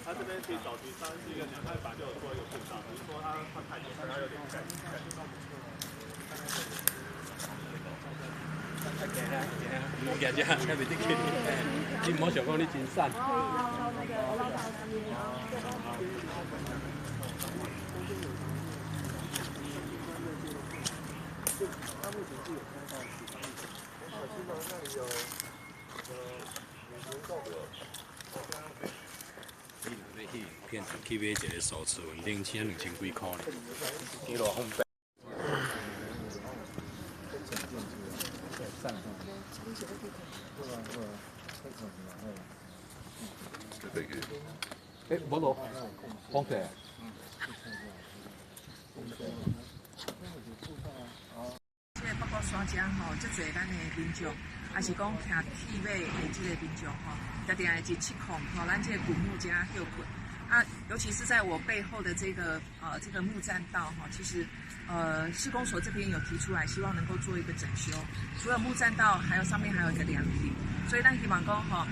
他这边其实早期3是一个2块板就有做一个布道，只是说他太多，可能有点改。冇日啫，喺咪啲嘅？你唔好想講你真散。片去买一个手持稳定器，2000几块呢。几偌方便。诶，冇落，方便。即个北国山江吼，足侪咱的民众，也是讲骑铁马的即个民众吼，定定会一七孔吼，咱这个古木家休困。啊，尤其是在我背后的这个木栈道哈，其实施工所这边有提出来，希望能够做一个整修。除了木栈道，还有上面还有一个凉亭，所以咱希望讲哈，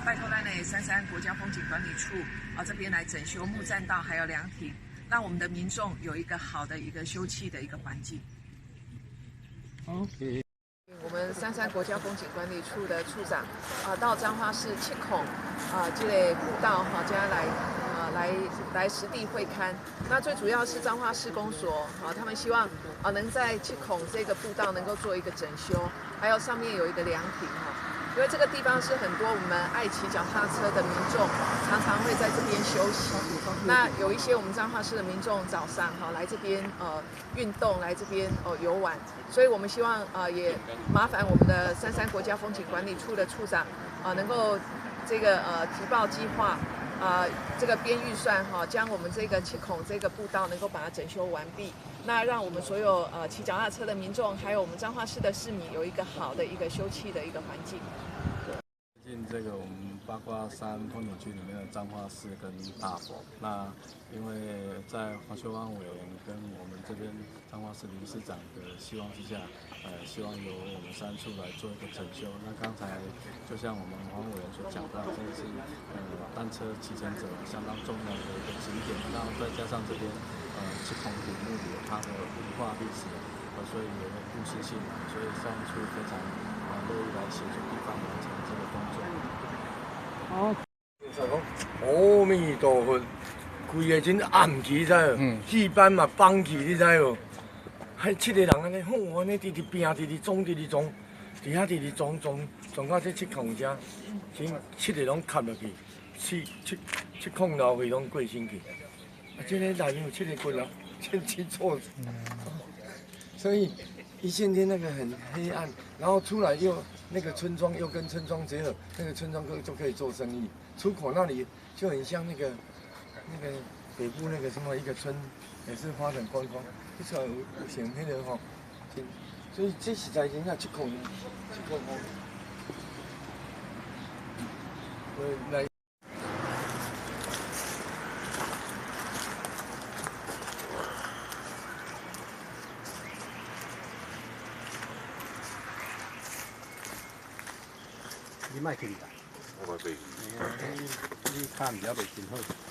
拜托咱的三山国家风景管理处这边来整修木栈道还有凉亭，让我们的民众有一个好的一个休憩的一个环境。OK。我们三山国家风景管理处的处长到彰化市七孔这个步道将来实地会勘。那最主要是彰化市公所他们希望能在七孔这个步道能够做一个整修，还有上面有一个凉亭因为这个地方是很多我们爱骑脚踏车的民众常常会在这边休息。那有一些我们彰化市的民众早上来这边运动，来这边游玩，所以我们希望也麻烦我们的三山国家风景管理处的处长能够这个提报计划这个编预算将我们这个七孔这个步道能够把它整修完毕，那让我们所有骑脚踏车的民众，还有我们彰化市的市民有一个好的一个休憩的一个环境。最近这个我们八卦山风景区里面的彰化市跟大佛，那因为在黄秀芳委员跟我们这边彰化市理事长的希望之下，希望由我们3处来做一个整修。那刚才就像我们黄委员所讲到，这是单车骑乘者相当重要的一个景点，然后再加上这边七孔古墓有它的文化历史，所以有个故事性，所以3处非常乐意来协助地方完成这个工作。阿弥陀佛，规个真暗去，知无？戏班嘛放去，你知无？还7个人安尼好，安尼直拼，直撞，伫遐直撞到这七孔遮，真7个拢卡落去，7孔老岁拢过身去。这个内面有7个骨啊，真错。所以一线天那个很黑暗，然后出来又那个村庄又跟村庄结合，那个村庄就可以做生意。出口那里就很像那个北部那个什么一个村，也是发展观光，你说有像迄个吼，所以这实在真正7孔来。你卖去啦？我卖你看唔了袂真好。